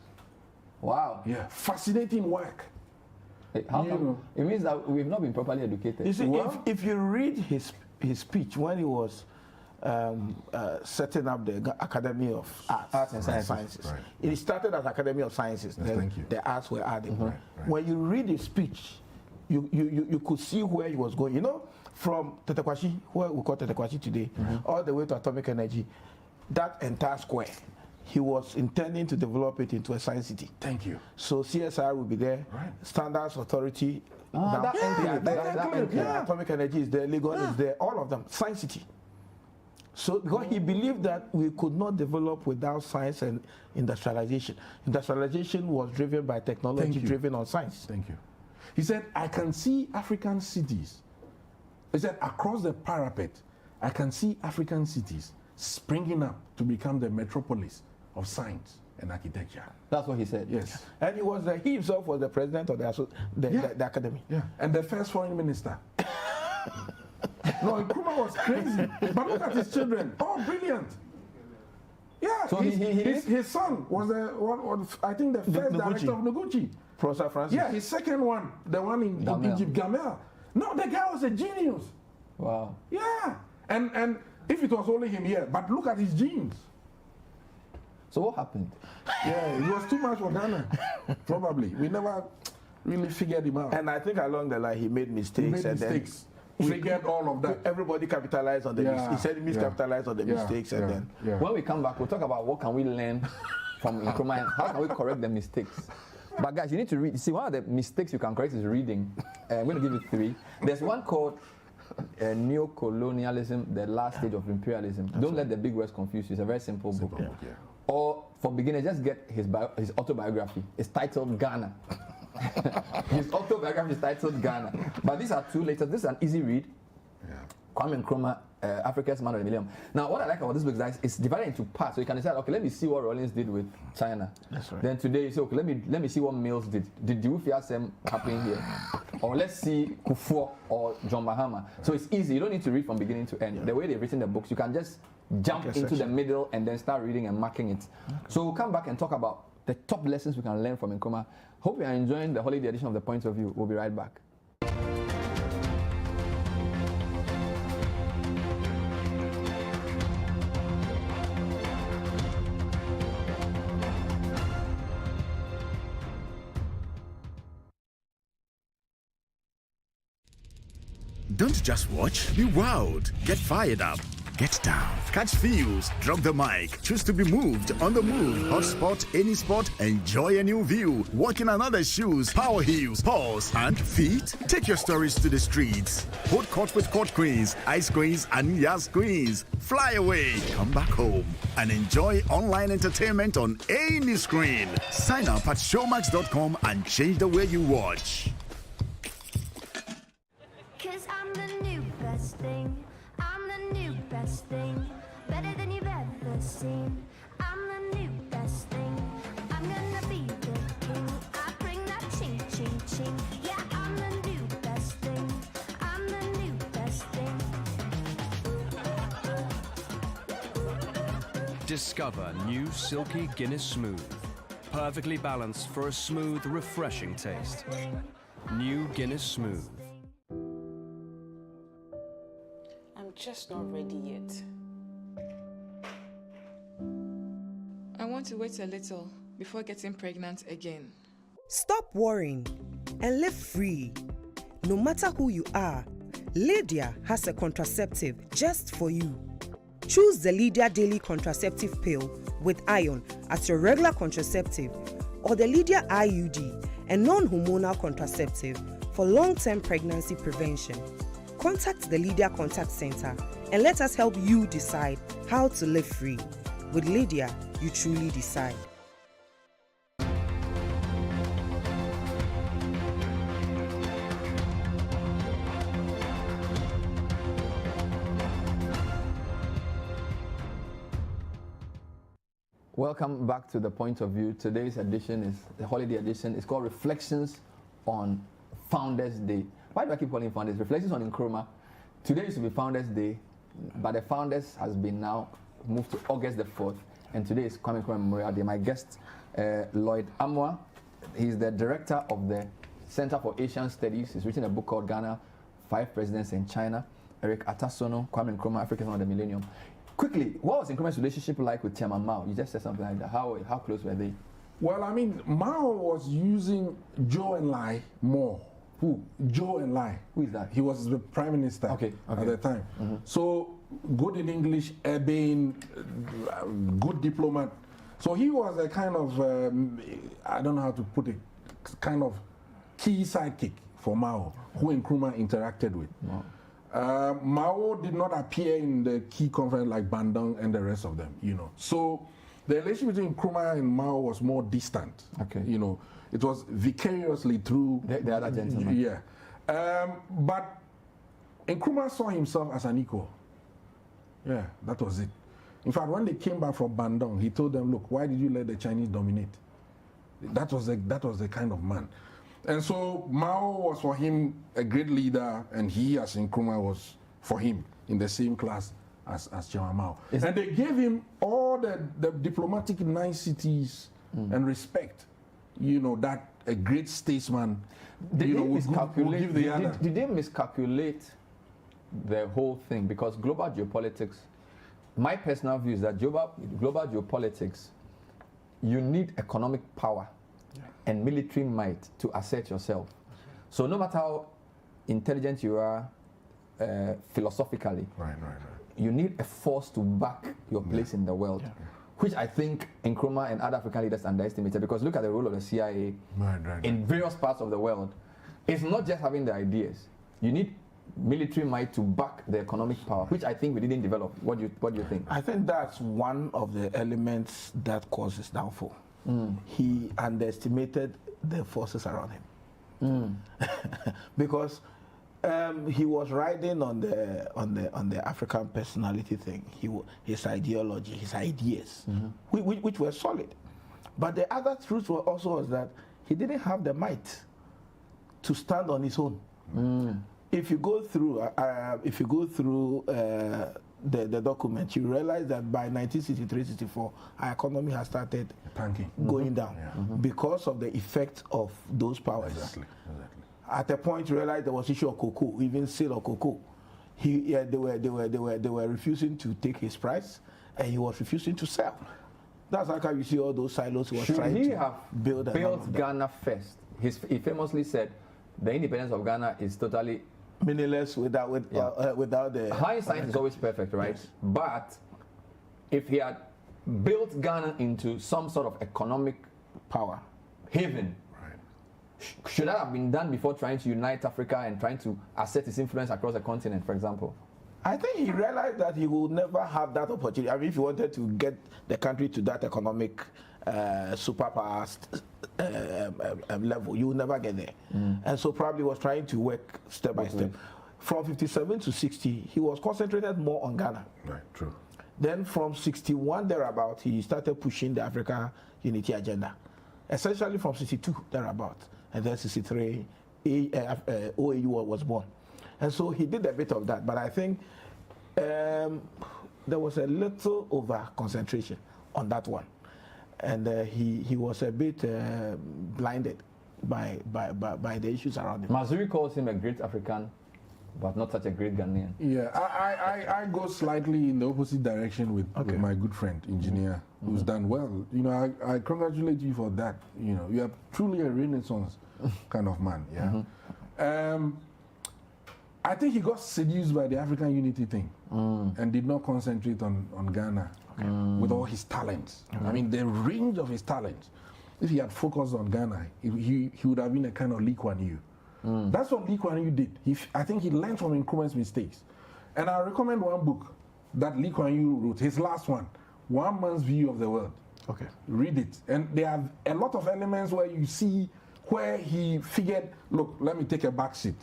Wow. Yeah. Fascinating work. How come? It means that we've not been properly educated. You see, if you read his speech when he was setting up the Academy of Arts and Sciences. Right. It started as Academy of Sciences. Yes, then the arts were added. When you read his speech, you could see where he was going. You know, from Tetekwashi, where we call Tetekwashi today, all the way to atomic energy, that entire square. he was intending to develop it into a science city. Thank you. So CSR will be there, Standards Authority, Atomic Energy is there, Lagos is there, all of them, science city. So because he believed that we could not develop without science and industrialization. Industrialization was driven by technology, driven on science. Thank you. He said, I can see African cities. He said, across the parapet, I can see African cities springing up to become the metropolis of science and architecture. That's what he said. Yes. And he himself was the president of the academy. Yeah. And the first foreign minister. No, Nkrumah was crazy. But look at his children. Oh, brilliant. Yeah, so his son was I think the first director of Noguchi. Professor Francis. Yeah, his second one, the one in Egypt, Gamel. No, the guy was a genius. Wow. Yeah. And if it was only him here, but look at his genes. So what happened? Yeah, it was too much for Ghana. Probably. We never really figured him out. And I think along the line he made mistakes. Triggered all of that. Everybody capitalized on the mistakes. He said he miscapitalized on the mistakes. And then when we come back, we'll talk about what can we learn from Nkrumah and how can we correct the mistakes. But guys, you need to read. See, one of the mistakes you can correct is reading. I'm going to give you 3. There's one called Neo-Colonialism, the Last Stage of Imperialism. Don't let the big words confuse you. It's a very simple book. Yeah. Or for beginners, just get his autobiography. It's titled Ghana. His autobiography is titled Ghana. But these are 2 latest. This is an easy read. Yeah. Kwame Nkrumah, Africa's Man of the Millennium. Now, what I like about this book is it's divided into parts. So you can decide, okay, let me see what Rawlings did with China. That's right. Then today you say, okay, let me see what Mills did. Did Diwufiasem happen here? Or let's see Kufuor or John Mahama. So it's easy. You don't need to read from beginning to end. The way they've written the books, you can just jump into the middle and then start reading and marking it. Okay. So we'll come back and talk about the top lessons we can learn from Nkrumah. Hope you are enjoying the holiday edition of The Point of View. We'll be right back. Don't just watch, be wowed. Get fired up. Get down. Catch feels. Drop the mic. Choose to be moved. On the move. Hot spot, any spot. Enjoy a new view. Walk in another shoes. Power heels. Paws and feet. Take your stories to the streets. Hold court with court queens, ice queens, and yas queens. Fly away. Come back home. And enjoy online entertainment on any screen. Sign up at showmax.com and change the way you watch. 'Cause I'm the new best thing. I'm the new best thing. Better than you've ever seen. I'm the new best thing. I'm gonna be the king. I bring that ching ching ching. Yeah, I'm the new best thing. I'm the new best thing. Discover new Silky Guinness Smooth. Perfectly balanced for a smooth, refreshing taste. New Guinness Smooth. I'm just not ready yet. I want to wait a little before getting pregnant again. Stop worrying and live free. No matter who you are, Lydia has a contraceptive just for you. Choose the Lydia Daily Contraceptive Pill with iron as your regular contraceptive, or the Lydia IUD, a non-hormonal contraceptive for long-term pregnancy prevention. Contact the Lydia Contact Center and let us help you decide how to live free. With Lydia, you truly decide. Welcome back to The Point of View. Today's edition is the holiday edition. It's called Reflections on Founders Day. Why do I keep calling it Founders? Reflections on Nkrumah. Today used to be Founders Day, but the Founders has been now moved to August the 4th, and today is Kwame Nkrumah Memorial Day. My guest, Lloyd Amoah, he's the director of the Center for Asian Studies. He's written a book called Ghana, 5 Presidents in China. Eric Atta-Sonno, Kwame Nkrumah, Africa's Man of the Millennium. Quickly, what was Nkrumah's relationship like with Chairman Mao? You just said something like that. How close were they? Well, I mean, Mao was using Zhou Enlai more. Who? Zhou Enlai. Who is that? He was the prime minister at the time. So, good in English, urbane, good diplomat. So he was a kind of, I don't know how to put it, kind of key sidekick for Mao, who Nkrumah interacted with. Wow. Mao did not appear in the key conference like Bandung and the rest of them, you know. So the relationship between Nkrumah and Mao was more distant. Okay. You know, it was vicariously through the other gentleman. Yeah. But Nkrumah saw himself as an equal. Yeah, that was it. In fact, when they came back from Bandung, he told them, look, why did you let the Chinese dominate? That was the kind of man. And so Mao was for him a great leader, and he, as Nkrumah, was for him in the same class as Chairman Mao. And they gave him all the diplomatic niceties and respect, you know, that a great statesman would give the other. Did they miscalculate the whole thing? Because global geopolitics, my personal view is that global geopolitics, you need economic power and military might to assert yourself. So no matter how intelligent you are philosophically, you need a force to back your place in the world, which I think Nkrumah and other African leaders underestimated, because look at the role of the CIA in various parts of the world. It's not just having the ideas. You need military might to back the economic power, which I think we didn't develop. What do you think? I think that's one of the elements that causes downfall. He underestimated the forces around him because he was riding on the African personality thing. His ideology, his ideas, which were solid. But the other truth was that he didn't have the might to stand on his own. If you go through, the document, you realize that by 1963-64, our economy has started going down because of the effect of those powers. Exactly. At a point, you realize there was issue of cocoa, even sale of cocoa. They were refusing to take his price, and he was refusing to sell. That's how you see all those silos he was trying to build. Built Ghana first. He famously said, the independence of Ghana is totally meaningless without the... Hindsight is always perfect, right? Yes. But if he had built Ghana into some sort of economic power haven, should that have been done before trying to unite Africa and trying to assert his influence across the continent, for example? I think he realized that he would never have that opportunity. I mean, if he wanted to get the country to that economic superpower level, you will never get there. And so probably was trying to work step by step. From 57 to 60, he was concentrated more on Ghana. Right, true. Then from 61 thereabout, he started pushing the Africa unity agenda. Essentially from 62 thereabout. And then 63, OAU was born. And so he did a bit of that. But I think there was a little over concentration on that one. And he was a bit blinded by the issues around him. Mazuri calls him a great African, but not such a great Ghanaian. Yeah, I go slightly in the opposite direction with my good friend, engineer, who's done well. You know, I congratulate you for that. You know, you are truly a Renaissance kind of man. Yeah. I think he got seduced by the African unity thing and did not concentrate on Ghana with all his talents. I mean, the range of his talents. If he had focused on Ghana, he would have been a kind of Lee Kuan Yew. That's what Lee Kuan Yew did. I think he learned from Nkrumah's mistakes. And I recommend one book that Lee Kuan Yew wrote, his last one, One Man's View of the World. Okay. Read it. And there are a lot of elements where you see where he figured, look, let me take a back seat.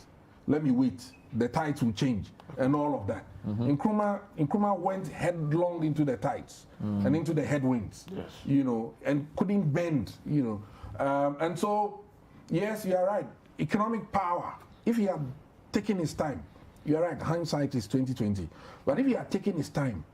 Let me wait. The tides will change and all of that. Nkrumah went headlong into the tides and into the headwinds, you know, and couldn't bend, you know. And so, yes, you are right. Economic power, if he had taken his time, you are right, hindsight is 2020. But if he had taken his time,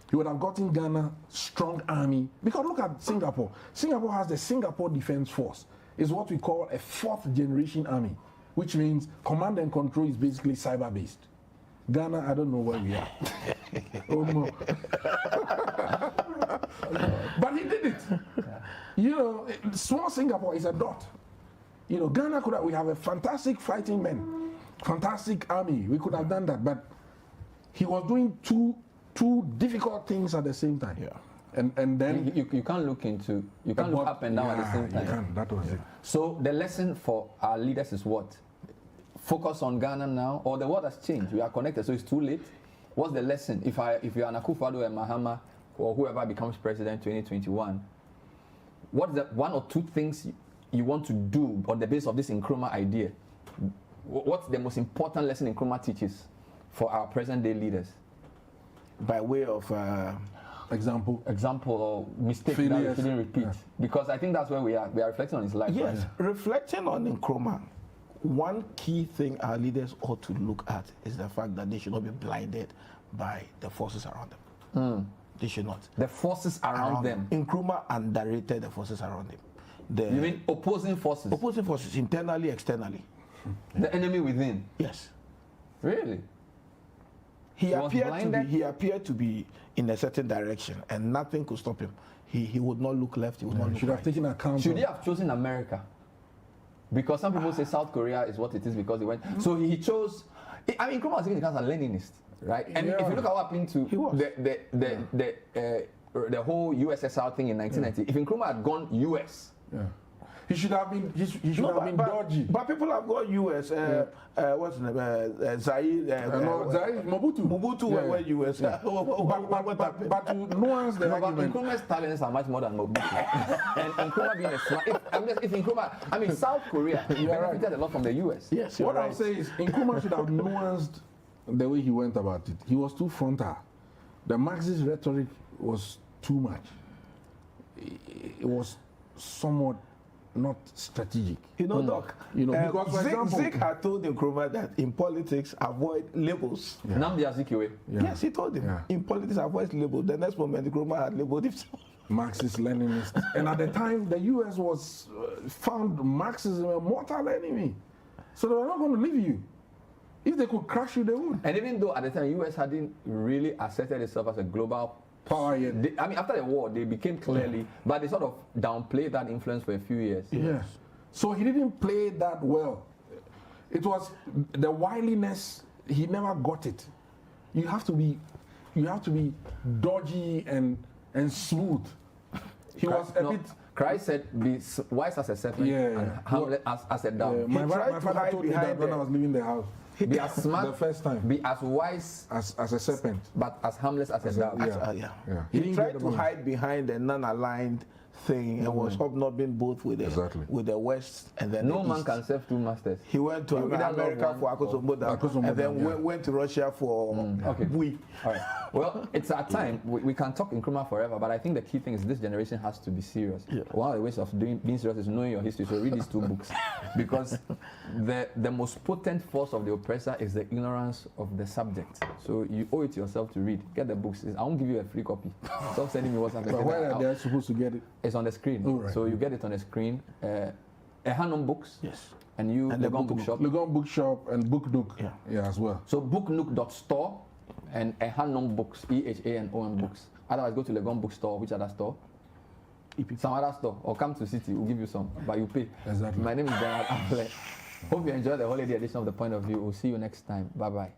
he would have gotten Ghana strong army. Because look at Singapore. Singapore has the Singapore Defense Force. It's what we call a fourth generation army, which means command and control is basically cyber-based. Ghana, I don't know where we are. Oh no. But he did it. You know, small Singapore is a dot. You know, Ghana we have a fantastic fighting men, fantastic army. We could have done that, but he was doing two difficult things at the same time. Yeah. And then you can't look up and down at the same time. You can't. That was it. So the lesson for our leaders is what? Focus on Ghana now, or the world has changed. We are connected, so it's too late. What's the lesson? If you are Akufo-Addo and Mahama, or whoever becomes president 2021, what's the one or two things you want to do on the basis of this Nkrumah idea? What's the most important lesson Nkrumah teaches for our present-day leaders? By way of example or mistake that we shouldn't repeat. Yeah. Because I think that's where we are. We are reflecting on his life. Yes, right? Reflecting on Nkrumah, one key thing our leaders ought to look at is the fact that they should not be blinded by the forces around them. They should not. The forces around them. Nkrumah underrated the forces around him. You mean opposing forces? Opposing forces, internally, externally. The enemy within? Yes. Really? He appeared to be in a certain direction, and nothing could stop him. He would not look left. He would not look should right. have taken account. Should he have chosen America? Because some people say South Korea is what it is because he went. So he chose. I mean, Nkrumah was even a Leninist, right? And if you look at what happened to the whole USSR thing in 1990, if Nkrumah had gone US. Yeah. He should have been. He should have been dodgy. But people have got US. What's the name? Zaire. Mobutu went US. But to nuance the argument. Nkrumah's talents are much more than Mobutu. And Nkrumah being a smart. If Nkrumah, I mean, South Korea benefited a lot from the US. Yes. What I'm saying is, Nkrumah should have nuanced the way he went about it. He was too frontal. The Marxist rhetoric was too much. It was somewhat not strategic. You know, Doc. You know, because for example, Zik had told Nkrumah that in politics, avoid labels. Nnamdi Azikiwe. Yes, he told him. In politics, avoid labels. The next moment, Nkrumah had labeled himself. Marxist, Leninist. And at the time, the US was found Marxism a mortal enemy. So they were not going to leave you. If they could crush you, they would. And even though at the time, US hadn't really asserted itself as a global power yet. I mean, after the war, they became clearly, but they sort of downplayed that influence for a few years. Yes. So he didn't play that well. It was the wiliness. He never got it. You have to be dodgy and smooth. He was a bit. Christ said, "Be wise as a serpent and harmless as a dove." My father told me that when I was leaving the house. Be as smart the first time. Be as wise as a serpent, but as harmless as a dove. He tried to hide behind the non-aligned thing and was hobnobbing both with the West and then no man can serve two masters. He went to America for Atta-Sonno and then went to Russia for we. All right. Well, it's our time. We can talk Nkrumah forever, but I think the key thing is this generation has to be serious. One of the ways of being serious is knowing your history. So read these two books because the most potent force of the oppressor is the ignorance of the subject. So you owe it to yourself to read. Get the books. I won't give you a free copy. Stop sending me WhatsApp. But where are they supposed to get it? It's on the screen. Oh, right. So you get it on the screen. Hanum Books. Yes. And Legon Bookshop. Legon Bookshop and Book Nook. Yeah, as well. So booknook.store and Hanum Books, EHANOM Books. Otherwise, go to Legon Bookstore. Which other store? Some other store. Or come to City. We'll give you some. But you pay. Exactly. My name is Bernard Avle. Hope you enjoyed the holiday edition of The Point of View. We'll see you next time. Bye-bye.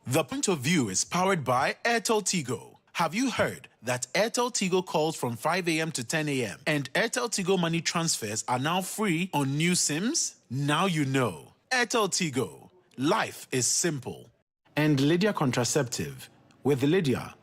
The Point of View is powered by Airtel Tigo. Have you heard that Airtel Tigo calls from 5 a.m. to 10 a.m. and Airtel Tigo money transfers are now free on new SIMs? Now you know. Airtel Tigo. Life is simple. And Lydia Contraceptive. With Lydia,